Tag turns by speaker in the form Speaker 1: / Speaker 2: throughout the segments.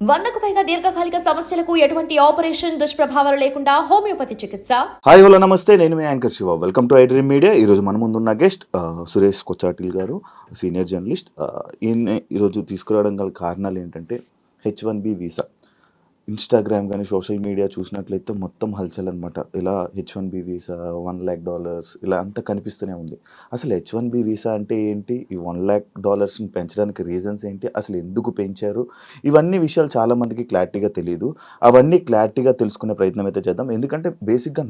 Speaker 1: 100కు పైగా దీర్ఘకాలిక సమస్యలకు ఎటువంటి ఆపరేషన్ దుష్ప్రభావాలు లేకుండా హోమియోపతి చికిత్స.
Speaker 2: హాయ్ హలో నమస్తే, నేను మీ anchor Shiva. Welcome to iDream media. ఈరోజు మన ముందున్న గెస్ట్ సురేష్ కొచ్చాటిల్ గారు, సీనియర్ జర్నలిస్ట్. ఈరోజు తీసుకురావడం గల కారణాలు ఏంటంటే H1B వీసా. ఇన్స్టాగ్రామ్ కానీ సోషల్ మీడియా చూసినట్లయితే మొత్తం హల్చల్ అనమాట. ఇలా H1B వీసా, $1 lakh ఇలా అంతా కనిపిస్తూనే ఉంది. అసలు H1B వీసా అంటే ఏంటి, ఈ $1 lakh పెంచడానికి రీజన్స్ ఏంటి, అసలు ఎందుకు పెంచారు, ఇవన్నీ విషయాలు చాలామందికి క్లారిటీగా తెలియదు. అవన్నీ క్లారిటీగా తెలుసుకునే ప్రయత్నం అయితే చేద్దాం. ఎందుకంటే బేసిక్గా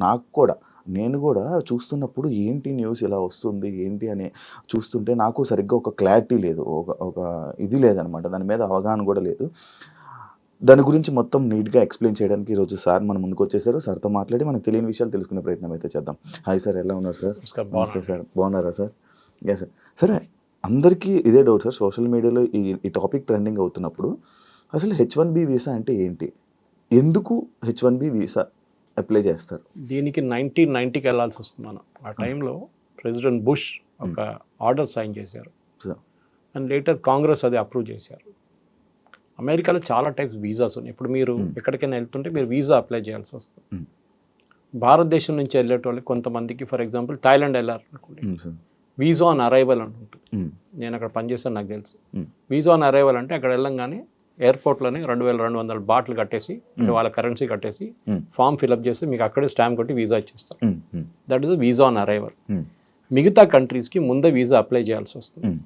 Speaker 2: నేను కూడా చూస్తున్నప్పుడు ఏంటి న్యూస్ ఇలా వస్తుంది ఏంటి అని చూస్తుంటే నాకు సరిగ్గా ఒక క్లారిటీ లేదు, ఒక ఇది లేదనమాట, దాని మీద అవగాహన కూడా లేదు. దాని గురించి మొత్తం నీట్గా ఎక్స్ప్లెయిన్ చేయడానికి ఈరోజు సార్ మన ముందుకు వచ్చేసారు. సార్తో మాట్లాడి మనకు తెలియని విషయాలు తెలుసుకునే ప్రయత్నం అయితే చేద్దాం. హాయ్ సార్, ఎలా ఉన్నారు సార్? నమస్తే సార్, బాగున్నారా సార్? Yes sir. సరే, అందరికీ ఇదే డౌట్ సార్. సోషల్ మీడియాలో ఈ టాపిక్ ట్రెండింగ్ అవుతున్నప్పుడు అసలు H1B వీసా అంటే ఏంటి, ఎందుకు H1B వీసా అప్లై చేస్తారు?
Speaker 3: దీనికి 1990కి వెళ్ళాల్సి వస్తుంది మనం. ఆ టైంలో ప్రెసిడెంట్ బుష్ ఒక ఆర్డర్ సైన్ చేశారు అండ్ లేటర్ కాంగ్రెస్ అది అప్రూవ్ చేశారు. అమెరికాలో చాలా టైప్స్ వీసాస్ ఉన్నాయి. ఇప్పుడు మీరు ఎక్కడికైనా వెళ్తుంటే మీరు వీసా అప్లై చేయాల్సి వస్తుంది. భారతదేశం నుంచి వెళ్ళేటోళ్ళకి కొంతమందికి, ఫర్ ఎగ్జాంపుల్ థాయిలాండ్ వెళ్ళారనుకోండి, వీసా ఆన్ అరైవల్ అని ఉంటుంది. నేను అక్కడ పనిచేస్తాను, నాకు తెలుసు. వీసా ఆన్ అరైవల్ అంటే అక్కడ వెళ్ళంగానే ఎయిర్పోర్ట్లోనే 2200 బాట్లు కట్టేసి, అంటే వాళ్ళ కరెన్సీ కట్టేసి ఫామ్ ఫిల్అప్ చేసి మీకు అక్కడే స్టాంప్ కొట్టి వీసా ఇచ్చేస్తారు. That is visa on arrival. మిగతా కంట్రీస్కి ముందే వీసా అప్లై చేయాల్సి వస్తుంది.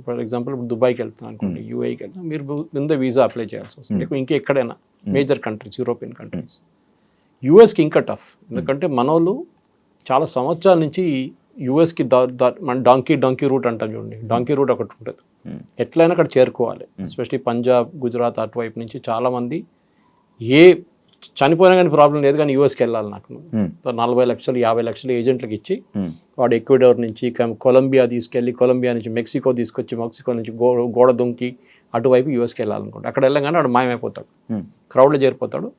Speaker 3: ఫర్ ఎగ్జాంపుల్ ఇప్పుడు దుబాయ్కి వెళ్తున్నాను అనుకోండి, యూఏకి వెళ్తాను, మీరు ముందే వీసా అప్లై చేయాల్సి వస్తుంది. ఇంకా ఎక్కడైనా మేజర్ కంట్రీస్, యూరోపియన్ కంట్రీస్. యూఎస్కి ఇంకా టఫ్, ఎందుకంటే మనోళ్ళు చాలా సంవత్సరాల నుంచి యూఎస్కి మన డాంకీ రూట్ అంటాం చూడండి. డాంకీ రూట్ ఒకటి ఉంటుంది, ఎట్లయినా అక్కడ చేరుకోవాలి. ఎస్పెషలీ పంజాబ్, గుజరాత్ అటువైపు నుంచి చాలామంది చనిపోయినా కానీ ప్రాబ్లం లేదు, కానీ యూఎస్కి వెళ్ళాలి నాకు. 40 లక్షలు 50 లక్షలు ఏజెంట్లకు ఇచ్చి వాడు ఎక్వెడార్ నుంచి కొలంబియా తీసుకెళ్ళి, కొలంబియా నుంచి మెక్సికో తీసుకొచ్చి, మెక్సికో నుంచి గోడ దొంకి అటువైపు యూఎస్కి వెళ్ళాలనుకుంటే అక్కడ వెళ్ళగానే వాడు మాయమైపోతాడు, క్రౌడ్లో చేరిపోతాడు.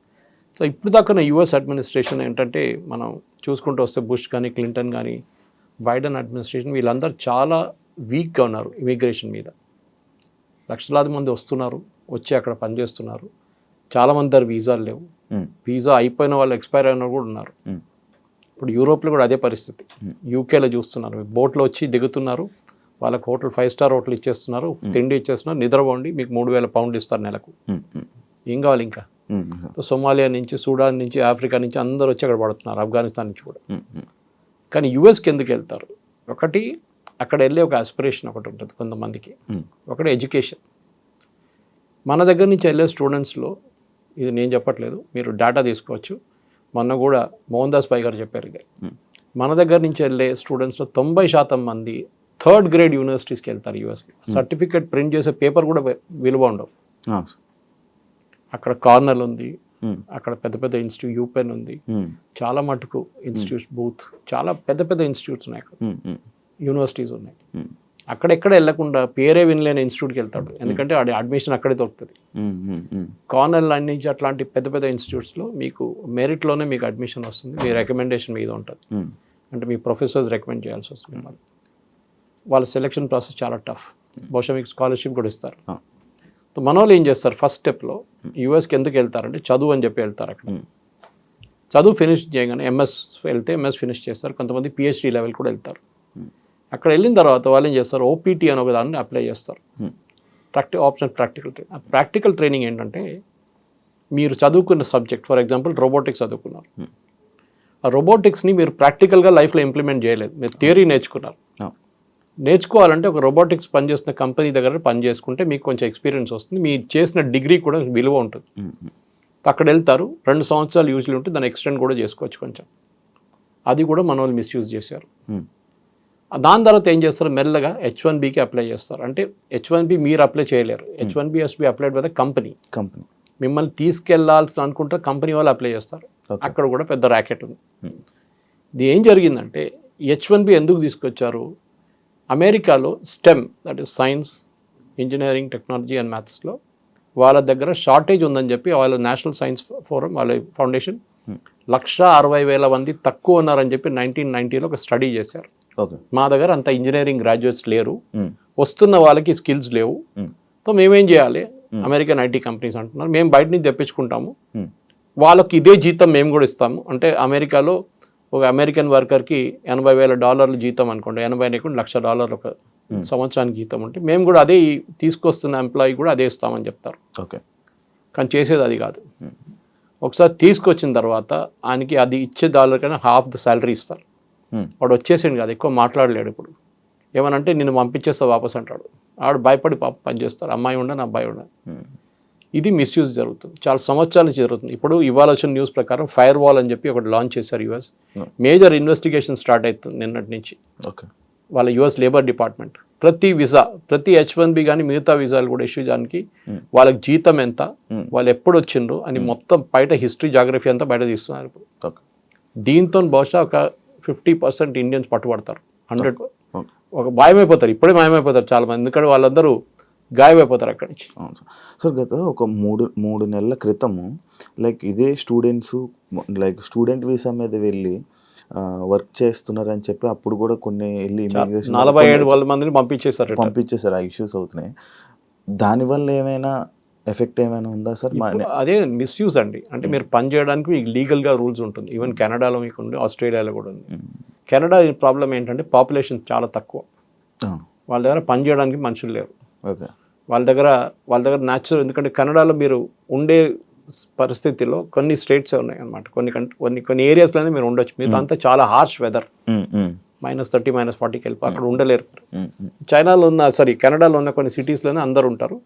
Speaker 3: సో ఇప్పుడు దాకా యూఎస్ అడ్మినిస్ట్రేషన్ ఏంటంటే, మనం చూసుకుంటూ వస్తే బుష్ కానీ, క్లింటన్ కానీ, బైడెన్ అడ్మినిస్ట్రేషన్, వీళ్ళందరూ చాలా వీక్గా ఉన్నారు ఇమిగ్రేషన్ మీద. లక్షలాది మంది వస్తున్నారు, వచ్చి అక్కడ పనిచేస్తున్నారు. చాలామంది దగ్గర వీసాలు లేవు, వీసా అయిపోయిన వాళ్ళు ఎక్స్పైర్ అయిన కూడా ఉన్నారు. ఇప్పుడు యూరోప్లో కూడా అదే పరిస్థితి. యూకేలో చూస్తున్నారు, బోట్లో వచ్చి దిగుతున్నారు, వాళ్ళకి హోటల్ 5 స్టార్ హోటల్ ఇచ్చేస్తున్నారు, తిండి ఇచ్చేస్తున్నారు, నిద్రపోండి, మీకు 3000 పౌండ్లు ఇస్తారు నెలకు. ఏం కావాలి ఇంకా? సోమాలియా నుంచి, సూడాన్ నుంచి, ఆఫ్రికా నుంచి అందరూ వచ్చి అక్కడ పడుతున్నారు, ఆఫ్ఘనిస్తాన్ నుంచి కూడా. కానీ యూఎస్కి ఎందుకు వెళ్తారు? ఒకటి, అక్కడ వెళ్ళే ఒక ఆస్పిరేషన్ ఒకటి ఉంటుంది కొంతమందికి. ఒకటి ఎడ్యుకేషన్. మన దగ్గర నుంచి వెళ్ళే స్టూడెంట్స్లో, ఇది నేను చెప్పట్లేదు, మీరు డేటా తీసుకోవచ్చు. మొన్న కూడా మోహన్ దాస్ పై గారు చెప్పారు ఇది. మన దగ్గర నుంచి వెళ్ళే స్టూడెంట్స్లో 90% మంది 3rd గ్రేడ్ యూనివర్సిటీస్కి వెళ్తారు యూఎస్లో. సర్టిఫికేట్ ప్రింట్ చేసే పేపర్ కూడా విలువ ఉండవు. అక్కడ కార్నల్ ఉంది, అక్కడ పెద్ద పెద్ద ఇన్స్టిట్యూట్, యూపెన్ ఉంది, చాలా మటుకు ఇన్స్టిట్యూట్స్, బూత్, చాలా పెద్ద పెద్ద ఇన్స్టిట్యూట్స్ ఉన్నాయి, అక్కడ యూనివర్సిటీస్ ఉన్నాయి. అక్కడెక్కడ వెళ్లకుండా పేరే వినలేని ఇన్స్టిట్యూట్కి వెళ్తాడు, ఎందుకంటే అది అడ్మిషన్ అక్కడే దొరుకుతుంది. కార్నల్ నుంచి అట్లాంటి పెద్ద పెద్ద ఇన్స్టిట్యూట్స్లో మీకు మెరిట్లోనే మీకు అడ్మిషన్ వస్తుంది, మీ రికమెండేషన్ మీద ఉంటుంది. అంటే మీ ప్రొఫెసర్స్ రికమెండ్ చేయాల్సి వస్తుంది మిమ్మల్ని. వాళ్ళ సెలెక్షన్ ప్రాసెస్ చాలా టఫ్. బహుశా మీకు స్కాలర్షిప్ కూడా ఇస్తారు. సో మన వాళ్ళు ఏం చేస్తారు, ఫస్ట్ స్టెప్లో యూఎస్కి ఎందుకు వెళ్తారంటే చదువు అని చెప్పి వెళ్తారు. అక్కడ చదువు ఫినిష్ చేయగానే ఎంఎస్ వెళ్తే ఎంఎస్ ఫినిష్ చేస్తారు, కొంతమంది పిహెచ్డి లెవెల్ కూడా వెళ్తారు. అక్కడ వెళ్ళిన తర్వాత వాళ్ళు ఏం చేస్తారు, ఓపీటీ అని ఒక దాన్ని అప్లై చేస్తారు, ఆప్షనల్ ప్రాక్టికల్ ట్రైనింగ్. ఆ ప్రాక్టికల్ ట్రైనింగ్ ఏంటంటే, మీరు చదువుకున్న సబ్జెక్ట్, ఫర్ ఎగ్జాంపుల్ రోబోటిక్స్ చదువుకున్నారు, ఆ రోబోటిక్స్ని మీరు ప్రాక్టికల్గా లైఫ్లో ఇంప్లిమెంట్ చేయలేదు, మీరు థియరీ నేర్చుకున్నారు. నేర్చుకోవాలంటే ఒక రోబోటిక్స్ పనిచేస్తున్న కంపెనీ దగ్గర పని చేసుకుంటే మీకు కొంచెం ఎక్స్పీరియన్స్ వస్తుంది, మీరు చేసిన డిగ్రీ కూడా విలువ ఉంటుంది. అక్కడ వెళ్తారు, 2 సంవత్సరాలు యూజ్లీ ఉంటే దాన్ని ఎక్స్టెండ్ కూడా చేసుకోవచ్చు కొంచెం. అది కూడా మన వాళ్ళు మిస్యూజ్ చేశారు. దాని తర్వాత ఏం చేస్తారు, మెల్లగా H1Bకి అప్లై చేస్తారు. అంటే H1B మీరు అప్లై చేయలేరు, H1B has be applied by the company. మిమ్మల్ని తీసుకెళ్లాల్సి అనుకుంటే కంపెనీ వాళ్ళు అప్లై చేస్తారు. అక్కడ కూడా పెద్ద ర్యాకెట్ ఉంది. ఇది ఏం జరిగిందంటే, H1B ఎందుకు తీసుకొచ్చారు, అమెరికాలో STEM, that is science, engineering, technology and మ్యాథ్స్లో వాళ్ళ దగ్గర షార్టేజ్ ఉందని చెప్పి వాళ్ళ నేషనల్ సైన్స్ ఫోరం, వాళ్ళ ఫౌండేషన్ 160,000 మంది తక్కువ ఉన్నారని చెప్పి 1990లో ఒక స్టడీ చేశారు. మా దగ్గర అంత ఇంజనీరింగ్ గ్రాడ్యుయేట్స్ లేరు, వస్తున్న వాళ్ళకి స్కిల్స్ లేవు, సో మేమేం చేయాలి, అమెరికన్ ఐటీ కంపెనీస్ అంటున్నారు మేము బయట నుంచి తెప్పించుకుంటాము,
Speaker 2: Hmm.
Speaker 3: వాళ్ళకి ఇదే జీతం మేము కూడా ఇస్తాము. అంటే అమెరికాలో ఒక అమెరికన్ వర్కర్కి $80,000 జీతం అనుకోండి, 80 లేకుండా $1,00,000 ఒక సంవత్సరానికి జీతం ఉంటే మేము కూడా అదే తీసుకొస్తున్న ఎంప్లాయీ కూడా అదే ఇస్తామని చెప్తారు.
Speaker 2: ఓకే.
Speaker 3: కానీ చేసేది అది కాదు. ఒకసారి తీసుకొచ్చిన తర్వాత ఆయనకి అది ఇచ్చే డాలర్ కన్నా హాఫ్ ద శాలరీ ఇస్తారు. వాడు వచ్చేసాడు కాదు, ఎక్కువ మాట్లాడలేడు. ఇప్పుడు ఏమనంటే నిన్ను పంపించేస్తా వాపస్ అంటాడు. ఆడు భయపడి పని చేస్తారు, అమ్మాయి ఉండని అబ్బాయి ఉండని. ఇది మిస్యూజ్ జరుగుతుంది, చాలా సంవత్సరాల నుంచి జరుగుతుంది. ఇప్పుడు ఇవాళ వచ్చిన న్యూస్ ప్రకారం ఫైర్ వాల్ అని చెప్పి ఒకటి లాంచ్ చేశారు యుఎస్. మేజర్ ఇన్వెస్టిగేషన్ స్టార్ట్ అవుతుంది నిన్నటి నుంచి.
Speaker 2: ఓకే.
Speaker 3: వాళ్ళ యుఎస్ లేబర్ డిపార్ట్మెంట్ ప్రతి వీసా, ప్రతి H1B కానీ మిగతా వీసాలు కూడా ఇష్యూ చేయడానికి వాళ్ళకి జీతం ఎంత, వాళ్ళు ఎప్పుడు వచ్చిండ్రు అని మొత్తం బయట హిస్టరీ జాగ్రఫీ అంతా బయట తీస్తున్నారు ఇప్పుడు. దీంతో బహుశా ఒక 50% ఇండియన్స్ పట్టుబడతారు. 100 ఒక మాయమైపోతారు, ఇప్పుడే మాయమైపోతారు చాలా మంది, ఎందుకంటే వాళ్ళందరూ గాయమైపోతారు అక్కడి నుంచి.
Speaker 2: అవును సార్. సార్ గత ఒక మూడు నెలల క్రితము లైక్ ఇదే స్టూడెంట్స్ లైక్ స్టూడెంట్ వీసా మీద వెళ్ళి వర్క్ చేస్తున్నారని చెప్పి అప్పుడు కూడా కొన్ని వెళ్ళి
Speaker 3: 47 మందిని పంపించేశారు.
Speaker 2: ఆ ఇష్యూస్ అవుతున్నాయి. దానివల్ల ఏమైనా ఎఫెక్ట్ ఏమైనా ఉందా సార్?
Speaker 3: అదే మిస్యూజ్ అండి. అంటే మీరు పని చేయడానికి మీకు లీగల్గా రూల్స్ ఉంటుంది. ఈవెన్ కెనడాలో మీకు ఉంది, ఆస్ట్రేలియాలో కూడా ఉంది. కెనడా ప్రాబ్లం ఏంటంటే పాపులేషన్ చాలా తక్కువ, వాళ్ళ దగ్గర పని చేయడానికి మనుషులు లేరు.
Speaker 2: ఓకే.
Speaker 3: వాళ్ళ దగ్గర న్యాచురల్, ఎందుకంటే కెనడాలో మీరు ఉండే పరిస్థితిలో కొన్ని స్టేట్సే ఉన్నాయి అనమాట, కొన్ని ఏరియాస్లోనే మీరు ఉండొచ్చు. మీతో అంతా చాలా హార్ష్ వెదర్, -30 -40కి వెళ్ళి అక్కడ ఉండలేరు. చైనాలో ఉన్న కెనడాలో ఉన్న కొన్ని సిటీస్లోనే అందరు ఉంటారు.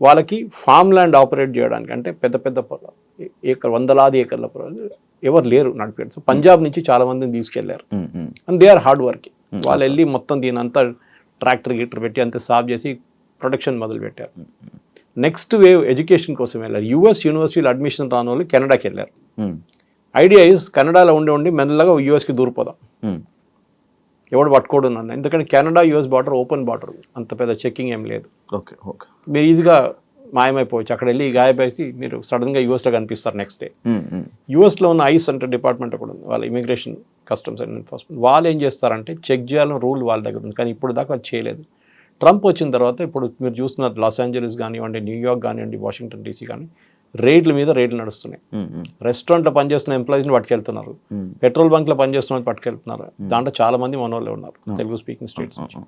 Speaker 3: వాళ్ళకి ఫామ్ ల్యాండ్ ఆపరేట్ చేయడానికి అంటే పెద్ద పెద్ద వందలాది ఏకర్ల ఎవరు లేరు నడిపారు. సో పంజాబ్ నుంచి చాలా మందిని తీసుకెళ్లారు. And they are hard working. వాళ్ళు వెళ్ళి మొత్తం దీని అంతా ట్రాక్టర్ పెట్టి అంతా సాఫ్ చేసి ప్రొడక్షన్ మొదలు పెట్టారు. నెక్స్ట్ వేవ్ ఎడ్యుకేషన్ కోసం వెళ్ళారు. యూఎస్ యూనివర్సిటీలో అడ్మిషన్ రాని వాళ్ళు కెనడాకి వెళ్ళారు. ఐడియా ఇస్ కెనడాలో ఉండి మెల్లగా యూఎస్కి దూరిపోదాం, ఎవడు పట్టుకోడు నన్ను. ఎందుకంటే Canada US border open border, అంత పెద్ద చెక్కింగ్ ఏం లేదు.
Speaker 2: ఓకే. ఓకే.
Speaker 3: మీరు ఈజీగా మాయమైపోవచ్చు. అక్కడ వెళ్ళి గాయపేసి మీరు సడన్గా యూఎస్లో కనిపిస్తారు నెక్స్ట్ డే. యూఎస్లో ఉన్న ఐస్ అంటే డిపార్ట్మెంట్ కూడా ఉంది, వాళ్ళ ఇమిగ్రేషన్ కస్టమ్స్ అండ్ ఎన్ఫోర్స్మెంట్. వాళ్ళు ఏం చేస్తారంటే చెక్ చేయాలని రూల్ వాళ్ళ దగ్గర ఉంది, కానీ ఇప్పుడు దాకా అది చేయలేదు. ట్రంప్ వచ్చిన తర్వాత ఇప్పుడు మీరు చూస్తున్నారు లాస్ ఏంజలీస్ కానివ్వండి, న్యూయార్క్ కానివ్వండి, వాషింగ్టన్ డీసీ కానీ రేట్ల మీద రేట్లు నడుస్తున్నాయి. రెస్టారెంట్లో పనిచేస్తున్న ఎంప్లాయీస్ని పట్టుకెళ్తున్నారు, పెట్రోల్ బంక్లో పనిచేస్తున్న పట్టుకెళ్తున్నారు. దాంట్లో చాలా మంది మనోళ్ళే ఉన్నారు తెలుగు స్పీకింగ్ స్టేట్స్ నుంచి.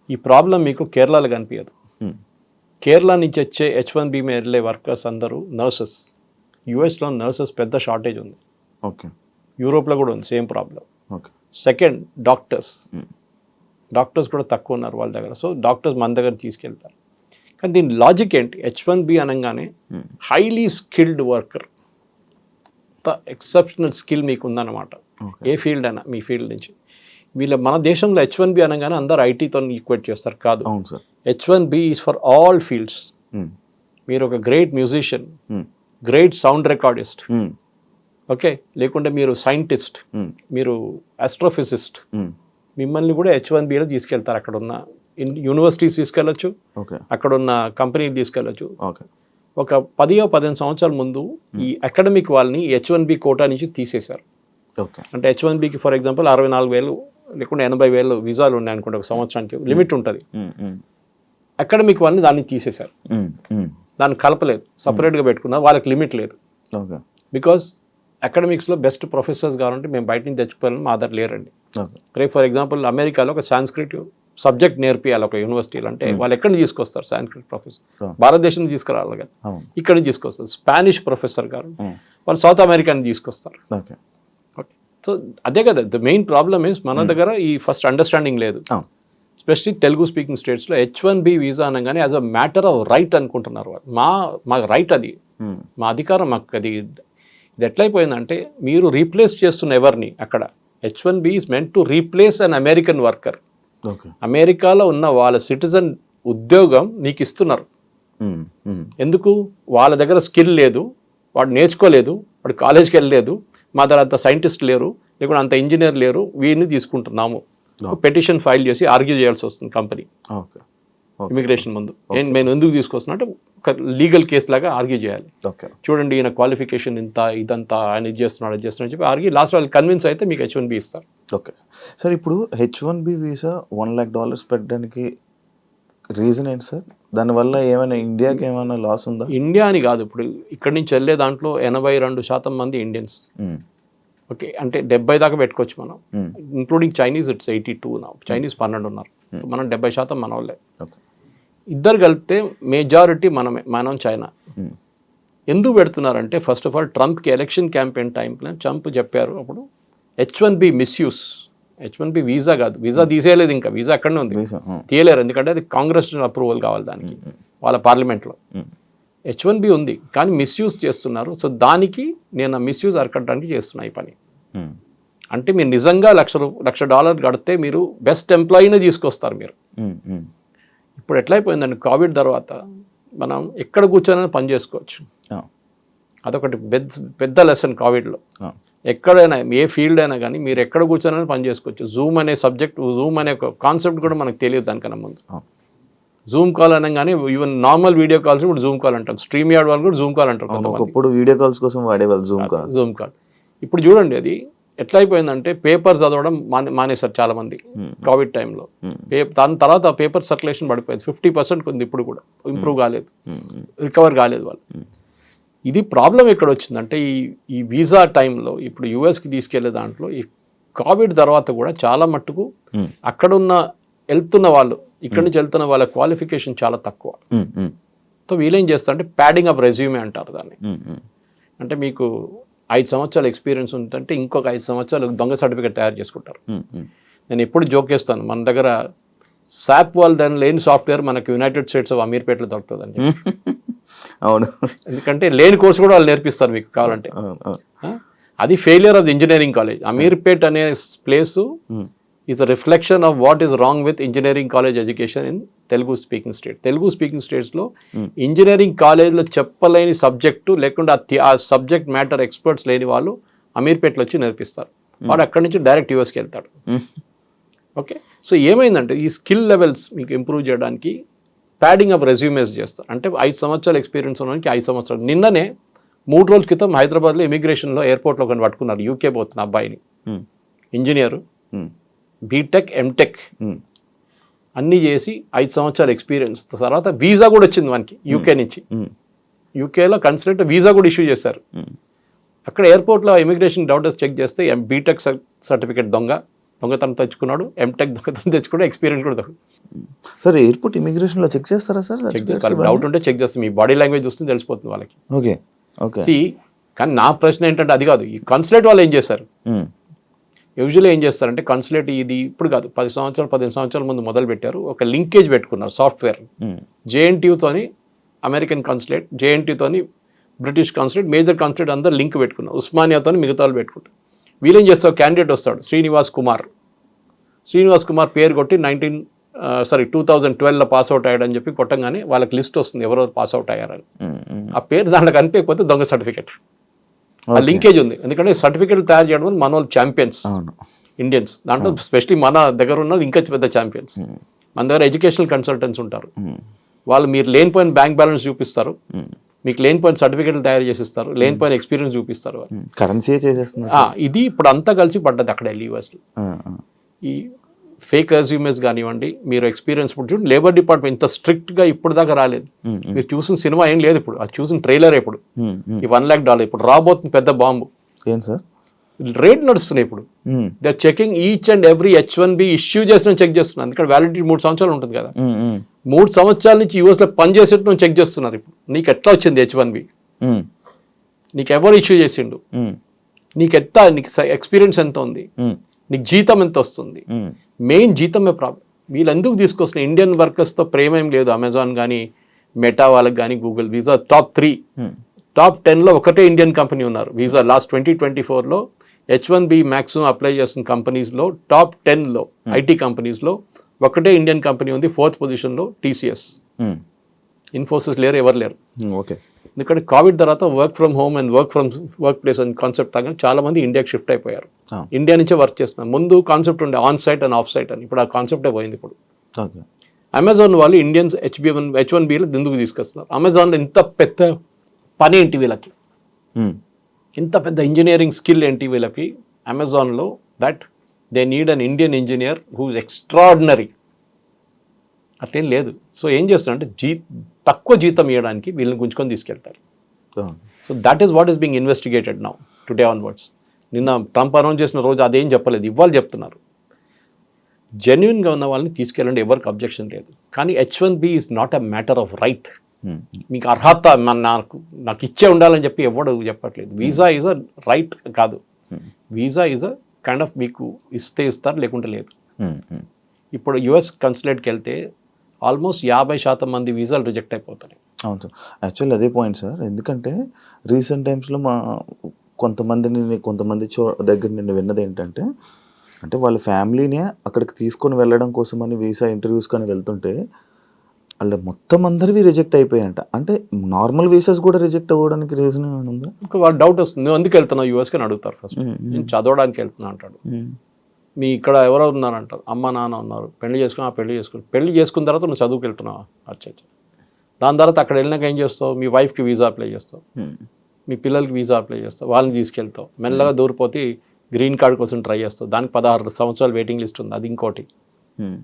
Speaker 3: ఈ ప్రాబ్లం మీకు కేరళలో కనిపించదు. కేరళ నుంచి వచ్చే H1B మీద వెళ్ళే వర్కర్స్ అందరూ నర్సెస్. యూఎస్లో నర్సెస్ పెద్ద షార్టేజ్ ఉంది.
Speaker 2: ఓకే.
Speaker 3: యూరోప్లో కూడా ఉంది same problem.
Speaker 2: Okay.
Speaker 3: Second doctors కూడా తక్కువ ఉన్నారు వాళ్ళ దగ్గర. సో డాక్టర్స్ మన దగ్గర తీసుకెళ్తారు. కానీ దీని లాజిక్ ఏంటి? H1B అనగానే highly skilled worker, exceptional skill మీకు ఉందన్నమాట. ఏ ఫీల్డ్ అయినా మీ ఫీల్డ్ నుంచి. మన దేశంలో H1B అనగానే అందరు ఐటీతో ఈక్వేట్ చేస్తారు. కాదు, H1B is for all fields. మీరు ఒక great musician, great sound recordist, okay, లేకుంటే మీరు సైంటిస్ట్, మీరు ఆస్ట్రోఫిజిస్ట్, మిమ్మల్ని కూడా H1Bలో తీసుకెళ్తారు. అక్కడ ఉన్న యూనివర్సిటీస్ తీసుకెళ్ళచ్చు, అక్కడ ఉన్న కంపెనీలు తీసుకెళ్ళచ్చు. ఒక 10-15 సంవత్సరాల ముందు ఈ అకాడమిక్ వాళ్ళని H1B కోటా నుంచి తీసేశారు. అంటే H1Bకి ఫర్ ఎగ్జాంపుల్ 64,000 లేకుంటే 80,000 వీసాలు ఉన్నాయి అనుకుంటే ఒక సంవత్సరానికి లిమిట్ ఉంటుంది. అకాడమిక్ వాళ్ళని దాన్ని తీసేశారు, దాన్ని కలపలేదు, సపరేట్గా పెట్టుకున్నారు. వాళ్ళకి లిమిట్ లేదు. బికాస్ అకాడమిక్స్లో బెస్ట్ ప్రొఫెసర్స్ కావాలంటే మేము బయట నుంచి తెచ్చుకోవాలని మా దగ్గర లేరండి. రేపు ఫర్ ఎగ్జాంపుల్ అమెరికాలో ఒక సాంస్క్రిట్ సబ్జెక్ట్ నేర్పియాలి ఒక యూనివర్సిటీలో అంటే వాళ్ళు ఎక్కడి నుంచి తీసుకొస్తారు? సాంస్క్రిట్ ప్రొఫెసర్ భారతదేశం నుంచి తీసుకురావాలి కదా, ఇక్కడి నుంచి తీసుకొస్తారు. స్పానిష్ ప్రొఫెసర్ గారు వాళ్ళు సౌత్ అమెరికా నుంచి తీసుకొస్తారు. ఓకే. సో అదే కదా ద మెయిన్ ప్రాబ్లమ్ ఇస్ మన దగ్గర ఈ ఫస్ట్ అండర్స్టాండింగ్ లేదు. ఎస్పెషల్లీ తెలుగు స్పీకింగ్ స్టేట్స్లో H1B వీసా అనగానే as a matter of right అనుకుంటున్నారు వాళ్ళు. మా రైట్ అది, మా అధికారం, మాకు అది. ఇది ఎట్లయిపోయిందంటే మీరు రీప్లేస్ చేస్తున్న ఎవరిని అక్కడ. H1B is meant to replace an American worker. అమెరికాలో ఉన్న వాళ్ళ సిటిజన్ ఉద్యోగం నీకు ఇస్తున్నారు. ఎందుకు? వాళ్ళ దగ్గర స్కిల్ లేదు, వాడు నేర్చుకోలేదు, వాడు కాలేజ్కి వెళ్ళలేదు, మా దగ్గర అంత సైంటిస్ట్ లేరు, లేకుంటే అంత ఇంజనీర్ లేరు, వీరిని తీసుకుంటున్నాము. పెటిషన్ ఫైల్ చేసి ఆర్గ్యూ చేయాల్సి వస్తుంది కంపెనీ ఇమిగ్రేషన్ ముందు. నేను ఎందుకు తీసుకొస్తున్నా అంటే ఒక లీగల్ కేసు లాగా ఆర్గ్యూ చేయాలి. చూడండి ఈయన క్వాలిఫికేషన్ ఇంత, ఇదంతా, ఆయన ఇది చేస్తున్నాడు, అది చేస్తున్నాడు చెప్పి ఆర్గ్యూ. లాస్ట్ వాళ్ళు కన్విన్స్ అయితే మీకు H1B ఇస్తారు.
Speaker 2: Okay sir. ఇప్పుడు H1B వీసా $1 lakh పెట్టడానికి రీజన్ ఏంటి సార్? దానివల్ల ఏమైనా ఇండియాకి ఏమైనా లాస్ ఉందా?
Speaker 3: ఇండియా అని కాదు, ఇప్పుడు ఇక్కడి నుంచి వెళ్ళే దాంట్లో 82% మంది ఇండియన్స్. ఓకే, అంటే 70 దాకా పెట్టుకోవచ్చు మనం, ఇంక్లూడింగ్ చైనీస్ ఇట్స్ 82 నా. చైనీస్ 12 ఉన్నారు, సో మనం 70% మన వాళ్ళే. ఇద్దరు కలిపితే మెజారిటీ మనం చైనా. ఎందుకు పెడుతున్నారంటే ఫస్ట్ ఆఫ్ ఆల్ ట్రంప్కి ఎలక్షన్ క్యాంపెయిన్ టైంలో ట్రంప్ చెప్పారు అప్పుడు H1B మిస్యూస్. H1B వీసా కాదు, వీసా తీసేయలేదు, ఇంకా వీసా అక్కడనే ఉంది, తీయలేరు, ఎందుకంటే అది కాంగ్రెస్ అప్రూవల్ కావాలి దానికి, వాళ్ళ పార్లమెంట్లో. H1B ఉంది కానీ మిస్యూజ్ చేస్తున్నారు. సో దానికి నేను ఆ మిస్యూజ్ అరకట్టడానికి చేస్తున్నా ఈ పని. అంటే మీరు నిజంగా $1,00,000 కడితే మీరు బెస్ట్ ఎంప్లాయీనే తీసుకొస్తారు మీరు. ఇప్పుడు ఎట్లయిపోయిందండి, కోవిడ్ తర్వాత మనం ఎక్కడ కూర్చొని పని చేసుకోవచ్చు. అదొకటి పెద్ద లెసన్ కోవిడ్లో. ఎక్కడైనా ఏ ఫీల్డ్ అయినా కానీ మీరు ఎక్కడ కూర్చొని పని చేసుకోవచ్చు. జూమ్ అనే సబ్జెక్ట్, జూమ్ అనే ఒక కాన్సెప్ట్ కూడా మనకు తెలియదు దానికన్నా ముందు. జూమ్ కాల్ అనగానే ఈవెన్ నార్మల్ వీడియో కాల్స్ ఇప్పుడు జూమ్ కాల్ అంటాం, స్ట్రీమ్ యార్డ్ వాళ్ళు కూడా జూమ్ కాల్ అంటారు.
Speaker 2: ఒకప్పుడు వీడియో కాల్స్ కోసం వాడేవాళ్ళు జూమ్ కాల్. ఇప్పుడు చూడండి అది ఎట్లా అయిపోయిందంటే పేపర్ చదవడం మానేశారు చాలా మంది కోవిడ్ టైంలో. దాని తర్వాత పేపర్ సర్క్యులేషన్ పడిపోయింది, 50% ఉంది ఇప్పుడు కూడా, ఇంప్రూవ్ కాలేదు, రికవర్ కాలేదు వాళ్ళు. ఇది ప్రాబ్లం ఎక్కడ వచ్చిందంటే ఈ వీసా టైంలో ఇప్పుడు యూఎస్కి తీసుకెళ్లే దాంట్లో ఈ కోవిడ్ తర్వాత కూడా చాలా మట్టుకు అక్కడున్న వెళ్తున్న వాళ్ళు, ఇక్కడి నుంచి వెళ్తున్న వాళ్ళ క్వాలిఫికేషన్ చాలా తక్కువ. సో వీళ్ళేం చేస్తారంటే ప్యాడింగ్ అప్ రెజ్యూమే అంటారు దాన్ని. అంటే మీకు 5 సంవత్సరాల ఎక్స్పీరియన్స్ ఉందంటే ఇంకొక 5 సంవత్సరాలు దొంగ సర్టిఫికేట్ తయారు చేసుకుంటారు. నేను ఎప్పుడు జోక్ చేస్తాను, మన దగ్గర సాప్ వాళ్ళు దాని లేని సాఫ్ట్వేర్ మనకు యునైటెడ్ స్టేట్స్ ఆఫ్ అమీర్పేటలో దొరుకుతుందండి. అవును,
Speaker 3: ఎందుకంటే లేని కోర్సు కూడా వాళ్ళు నేర్పిస్తారు మీకు కావాలంటే. అది failure of the engineering college. Ameerpet అనే place is a reflection of what is wrong with engineering college education in Telugu speaking state. Telugu speaking స్టేట్స్లో ఇంజనీరింగ్ కాలేజ్లో చెప్పలేని సబ్జెక్టు లేకుండా ఆ సబ్జెక్ట్ మ్యాటర్ ఎక్స్పర్ట్స్ లేని వాళ్ళు అమీర్పేటలో వచ్చి నేర్పిస్తారు. వాడు అక్కడి నుంచి డైరెక్ట్ యూఎస్కి వెళ్తాడు. ఓకే, సో ఏమైందంటే ఈ స్కిల్ లెవెల్స్ మీకు ఇంప్రూవ్ చేయడానికి ప్యాడింగ్ అప్ రెజ్యూమేస్ చేస్తారు. అంటే 5 సంవత్సరాల ఎక్స్పీరియన్స్ ఉన్నవానికి 5 సంవత్సరాలు. నిన్ననే 3 రోజుల క్రితం హైదరాబాద్లో ఇమిగ్రేషన్లో ఎయిర్పోర్ట్లో కొన్ని పట్టుకున్నారు, యూకే పోతున్న అబ్బాయిని, ఇంజనీరు, బీటెక్ ఎంటెక్ అన్నీ చేసి 5 సంవత్సరాల ఎక్స్పీరియన్స్ తర్వాత వీసా కూడా వచ్చింది మనకి యూకే నుంచి. యూకేలో కన్సల్టెంట్ వీసా కూడా ఇష్యూ చేశారు. అక్కడ ఎయిర్పోర్ట్లో ఇమిగ్రేషన్ డౌటర్స్ చెక్ చేస్తే బీటెక్ సర్టిఫికేట్ దొంగతనం తెచ్చుకున్నాడు, ఎంటెక్ దొంగతనం తెచ్చుకున్నాడు, ఎక్స్పీరియన్స్ కూడా
Speaker 2: సార్. ఎయిర్పోర్ట్ ఇమిగ్రేషన్లో చెక్ చేస్తారా సార్?
Speaker 3: చెక్ చేస్తారు, డౌట్ ఉంటే చెక్ చేస్తాం, మీ బాడీ లాంగ్వేజ్ చూస్తే తెలిసిపోతుంది వాళ్ళకి.
Speaker 2: Okay okay.
Speaker 3: కానీ నా ప్రశ్న ఏంటంటే అది కాదు, ఈ కన్సులేట్ వాళ్ళు ఏం చేశారు? యూజువల్లీ ఏం చేస్తారంటే కన్సులేట్ ఇది ఇప్పుడు కాదు, 15 సంవత్సరాల ముందు మొదలు పెట్టారు, ఒక లింకేజ్ పెట్టుకున్నారు సాఫ్ట్వేర్. జేఎన్టీయూతోని అమెరికన్ కన్సులేట్, జేఎన్టీతోని బ్రిటిష్ కన్సులేట్, మేజర్ కన్సులేట్ అందరూ లింక్ పెట్టుకున్నారు, ఉస్మానియాతో మిగతా వాళ్ళు పెట్టుకుంటారు. వీళ్ళేం చేస్తారు, క్యాండిడేట్ వస్తాడు శ్రీనివాస్ కుమార్ పేరు కొట్టి 2012లో పాస్అవుట్ అయ్యాడని చెప్పి కొట్టంగానే వాళ్ళకి లిస్ట్ వస్తుంది ఎవరెవరు పాస్అవుట్ అయ్యారని. ఆ పేరు దాంట్లో కనిపించకపోతే దొంగ సర్టిఫికేట్. ఆ లింకేజ్ ఉంది, ఎందుకంటే సర్టిఫికేట్ తయారు చేయడం మన వాళ్ళు ఛాంపియన్స్ ఇండియన్స్, దాంట్లో స్పెషలీ మన దగ్గర ఉన్న ఇంకా పెద్ద ఛాంపియన్స్. మన దగ్గర ఎడ్యుకేషనల్ కన్సల్టెంట్స్ ఉంటారు, వాళ్ళు మీరు లేనిపోయిన బ్యాంక్ బ్యాలెన్స్ చూపిస్తారు, మీకు లేనిపోయిన సర్టిఫికేట్లు తయారు చేసిస్తారు, లేనిపోయిన ఎక్స్పీరియన్స్ చూపిస్తారు,
Speaker 2: కరెన్సీ చేసేస్తున్నారు.
Speaker 3: ఇది ఇప్పుడు అంతా కలిసి పడ్డది అక్కడ యూఎస్లో. ఈ ఫేక్ రెజ్యూమేస్ కానివ్వండి, మీరు ఎక్స్పీరియన్స్ ఇప్పుడు చూడండి, లేబర్ డిపార్ట్మెంట్ ఇంత స్ట్రిక్ట్గా ఇప్పుడు దాకా రాలేదు. మీరు చూసిన సినిమా ఏం లేదు ఇప్పుడు, అది చూసిన ట్రైలర్ ఇప్పుడు ఈ $1,00,000 ఇప్పుడు రాబోతుంది పెద్ద బాంబు.
Speaker 2: ఏం సార్
Speaker 3: రేట్ నడుస్తున్నాయి ఇప్పుడు, they are checking each and every H1B issue చేసిన చెక్ చేస్తున్నారు. ఎందుకంటే వ్యాలిడిటీ 3 సంవత్సరాలు ఉంటుంది కదా, 3 సంవత్సరాల నుంచి యూఎస్లో పనిచేసేట్టు చెక్ చేస్తున్నారు. ఇప్పుడు నీకు ఎట్లా వచ్చింది H1B, నీకు ఎవరు ఇష్యూ చేసిండు, నీకు ఎక్స్పీరియన్స్ ఎంత ఉంది, నీకు జీతం ఎంత వస్తుంది, మెయిన్ జీతమే ప్రాబ్లం. వీళ్ళు ఎందుకు తీసుకొస్తున్న ఇండియన్ వర్కర్స్తో ప్రేమ ఏం లేదు. అమెజాన్ కానీ మెటా వాళ్ళకి కానీ గూగుల్, వీసా టాప్ 3 టాప్ 10లో ఒకటే ఇండియన్ కంపెనీ ఉన్నారు. వీసా లాస్ట్ 2024లో H1B మ్యాక్సిమం అప్లై చేస్తున్న కంపెనీస్లో టాప్ 10లో ఐటీ కంపెనీస్లో ఒకటే ఇండియన్ కంపెనీ ఉంది, 4th పొజిషన్లో TCS. ఇన్ఫోసిస్ లేరు, ఎవరు లేరు.
Speaker 2: ఓకే,
Speaker 3: ఎందుకంటే కోవిడ్ తర్వాత work from home and work place అని కాన్సెప్ట్ రాగానే చాలా మంది ఇండియాకి షిఫ్ట్ అయిపోయారు. ఇండియా నుంచే వర్క్ చేస్తున్నారు. ముందు కాన్సెప్ట్ ఉండే on site and off site అని, ఇప్పుడు ఆ కాన్సెప్టే పోయింది. ఇప్పుడు అమెజాన్ వాళ్ళు ఇండియన్స్ H1Bలో ఎందుకు తీసుకొస్తున్నారు? అమెజాన్లో ఇంత పెద్ద పని ఏంటి వీళ్ళకి, ఇంత పెద్ద ఇంజనీరింగ్ స్కిల్ ఏంటి వీళ్ళకి అమెజాన్లో, that they need an Indian engineer who is extraordinary. అట్లేం లేదు. సో ఏం చేస్తారంటే తక్కువ జీతం ఇవ్వడానికి వీళ్ళని గుంజుకొని తీసుకెళ్తారు. So that is what is being investigated now today onwards. నిన్న ట్రంప్ అనౌన్స్ చేసిన రోజు అదేం చెప్పలేదు, ఇవాళ చెప్తున్నారు. జెన్యున్గా ఉన్న వాళ్ళని తీసుకెళ్ళండి, ఎవరికి అబ్జెక్షన్ లేదు. కానీ H1B is not a matter of right. మీకు అర్హత నాకు ఇచ్చే ఉండాలని చెప్పి ఎవడు చెప్పట్లేదు. వీసా ఈజ్ అ రైట్ కాదు, visa is a kind of మీకు ఇస్తే ఇస్తారు, లేకుంటే లేదు. ఇప్పుడు యుఎస్ కన్సులేట్కి వెళ్తే ఆల్మోస్ట్ 50% మంది వీసాలు రిజెక్ట్ అయిపోతాయి.
Speaker 2: అవును సార్, యాక్చువల్లీ అదే పాయింట్ సార్. ఎందుకంటే రీసెంట్ టైమ్స్లో కొంతమంది దగ్గర నేను విన్నది ఏంటంటే, అంటే వాళ్ళ ఫ్యామిలీనే అక్కడికి తీసుకొని వెళ్ళడం కోసమని వీసా ఇంటర్వ్యూస్ కానీ వెళ్తుంటే వాళ్ళ మొత్తం అందరివి రిజెక్ట్ అయిపోయాయంట. అంటే నార్మల్ వీసాస్ కూడా రిజెక్ట్ అవ్వడానికి రీజన్ ఉందా?
Speaker 3: ఇంకా వాళ్ళు డౌట్ వస్తుంది, నువ్వు ఎందుకు వెళ్తున్నావు యూఎస్కి అని అడుగుతారు. ఫస్ట్ నేను చదవడానికి వెళ్తున్నా అంటాడు. మీ ఇక్కడ ఎవరో ఉన్నారంటారు, అమ్మ నాన్న ఉన్నారు, పెళ్లి చేసుకున్న తర్వాత నువ్వు చదువుకు వెళ్తున్నావా? అచ్చా. దాని తర్వాత అక్కడ వెళ్ళినాక ఏం చేస్తావు? మీ వైఫ్కి వీసా అప్లై చేస్తావు, మీ పిల్లలకి వీసా అప్లై చేస్తావు, వాళ్ళని తీసుకెళ్తావు, మెల్లగా దూరిపోతే గ్రీన్ కార్డ్ కోసం ట్రై చేస్తావు. దానికి 16 సంవత్సరాలు వెయిటింగ్ లిస్ట్ ఉంది, అది ఇంకోటి.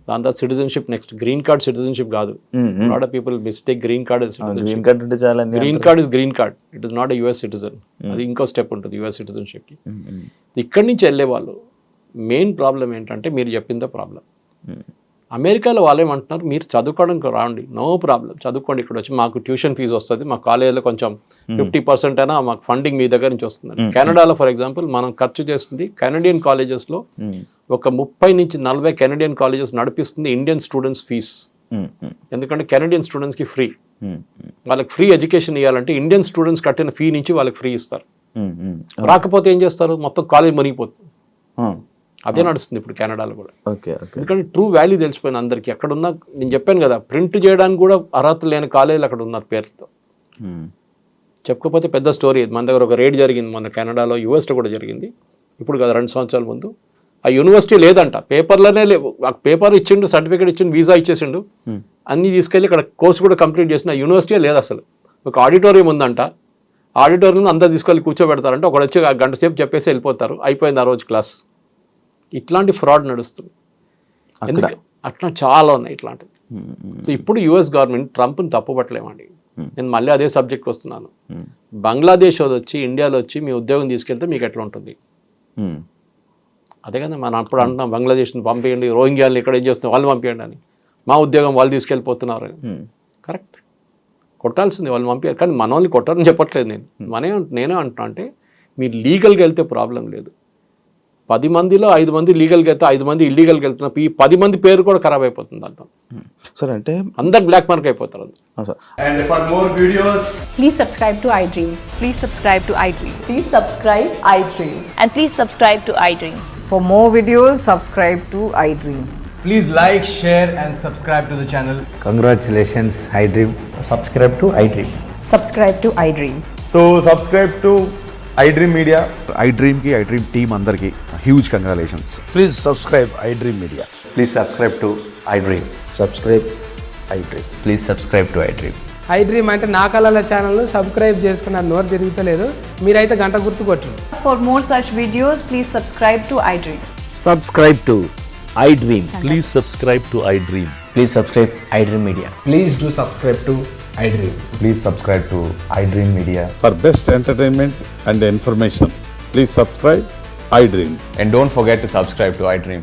Speaker 3: దాని తర్వాత citizenship next. Green card citizenship కాదు. Lot of people mistake green card
Speaker 2: green card అంటే చాలా
Speaker 3: green card is green card, it is not a US citizen. అది ఇంకో స్టెప్ ఉంటుంది యుఎస్ సిటిజన్షిప్కి. ఇక్కడి నుంచి వెళ్ళే వాళ్ళు మెయిన్ ప్రాబ్లం ఏంటంటే మీరు చెప్పిందే ప్రాబ్లం. అమెరికాలో వాళ్ళు ఏమంటున్నారు, మీరు చదువుకోవడానికి రాండి, నో ప్రాబ్లం, చదువుకోండి, ఇక్కడ వచ్చి మాకు ట్యూషన్ ఫీజు వస్తుంది, మా కాలేజీలో కొంచెం 50% అయినా మాకు ఫండింగ్ మీ దగ్గర నుంచి వస్తుంది. కెనడాలో ఫర్ ఎగ్జాంపుల్ మనం ఖర్చు చేస్తుంది కెనడియన్ కాలేజెస్లో ఒక 30 నుంచి 40 కెనడియన్ కాలేజెస్ నడిపిస్తుంది ఇండియన్ స్టూడెంట్స్ ఫీజ్. ఎందుకంటే కెనడియన్ స్టూడెంట్స్కి ఫ్రీ, వాళ్ళకి ఫ్రీ ఎడ్యుకేషన్ ఇవ్వాలంటే ఇండియన్ స్టూడెంట్స్ కట్టిన ఫీ నుంచి వాళ్ళకి ఫ్రీ ఇస్తారు. రాకపోతే ఏం చేస్తారు, మొత్తం కాలేజ్ మునిగిపోతుంది. అదే నడుస్తుంది ఇప్పుడు కెనడాలో కూడా. ఎందుకంటే ట్రూ వాల్యూ తెలిసిపోయింది అందరికీ. అక్కడున్న నేను చెప్పాను కదా, ప్రింట్ చేయడానికి కూడా అర్హత లేని కాలేజీలు అక్కడ ఉన్నారు పేరుతో. చెప్పుకోకపోతే పెద్ద స్టోరీ. మన దగ్గర ఒక రేడ్ జరిగింది మొన్న కెనడాలో, యూఎస్లో కూడా జరిగింది. ఇప్పుడు కదా 2 సంవత్సరాల ముందు. ఆ యూనివర్సిటీ లేదంట, పేపర్లోనే లేవు. పేపర్ ఇచ్చిండు, సర్టిఫికేట్ ఇచ్చిండు, వీసా ఇచ్చేసిండు, అన్నీ తీసుకెళ్ళి ఇక్కడ కోర్సు కూడా కంప్లీట్ చేసిన యూనివర్సిటీ లేదు అసలు. ఒక ఆడిటోరియం ఉందంట, ఆడిటోరియం అందరు తీసుకెళ్ళి కూర్చోబెడతారంటే ఒకడు వచ్చి 1 గంట సేపు చెప్పేసి వెళ్ళిపోతారు, అయిపోయింది ఆ రోజు క్లాస్. ఇట్లాంటి ఫ్రాడ్ నడుస్తుంది. అట్లా చాలా ఉన్నాయి ఇట్లాంటివి. సో ఇప్పుడు యుఎస్ గవర్నమెంట్ ట్రంప్ని తప్పుపట్టలేమండి. నేను మళ్ళీ అదే సబ్జెక్ట్కి వస్తున్నాను. బంగ్లాదేశ్ వచ్చి ఇండియాలో వచ్చి మీ ఉద్యోగం తీసుకెళ్తే మీకు ఎట్లా ఉంటుంది? అదే కదా మనం అప్పుడు అంటున్నాం, బంగ్లాదేశ్ని పంపేయండి, రోహింగ్యాలను ఇక్కడ ఏం చేస్తున్నాం వాళ్ళు పంపేయండి అని. మా ఉద్యోగం వాళ్ళు తీసుకెళ్ళిపోతున్నారు. కరెక్ట్, కొట్టాల్సింది వాళ్ళు పంపించారు. కానీ మన వాళ్ళని కొట్టారని చెప్పట్లేదు నేను. నేనే అంటున్నా అంటే మీరు లీగల్గా వెళ్తే ప్రాబ్లం లేదు. 10 మందిలో 5 మంది లీగల్గా వెళ్తే 5 మంది ఇల్లీగల్గా వెళ్తున్నప్పుడు ఈ 10 మంది పేరు కూడా ఖరాబ్ అయిపోతుంది. అంతా
Speaker 2: సార్ అంటే
Speaker 3: అందరు బ్లాక్ మార్క్ అయిపోతారు.
Speaker 4: And for more videos,
Speaker 5: please subscribe to iDream.
Speaker 6: Please subscribe to iDream.
Speaker 5: Please subscribe iDream.
Speaker 6: And please subscribe to iDream.
Speaker 7: For more videos, subscribe to iDream.
Speaker 4: please like, share and subscribe to the channel.
Speaker 8: Congratulations, iDream.
Speaker 9: Subscribe to iDream.
Speaker 5: Subscribe to iDream.
Speaker 4: So subscribe to iDream Media.
Speaker 10: iDream ki iDream team andarki huge congratulations.
Speaker 8: Please subscribe iDream Media.
Speaker 9: Please subscribe to iDream.
Speaker 8: Subscribe iDream.
Speaker 9: Please subscribe to iDream.
Speaker 11: iDream అంటే నా కళల ఛానల్ను subscribe చేసుకున్నారు, నోరు తిరుగుతలేదు. మీరైతే గంట గుర్తు కొట్టండి.
Speaker 6: For more such videos, please subscribe to iDream.
Speaker 9: Subscribe to iDream. Please subscribe to iDream. Please subscribe iDream Media.
Speaker 4: Please do subscribe to iDream.
Speaker 10: Please subscribe to iDream Media.
Speaker 12: For best entertainment and information, please subscribe iDream.
Speaker 9: And don't forget to subscribe to iDream.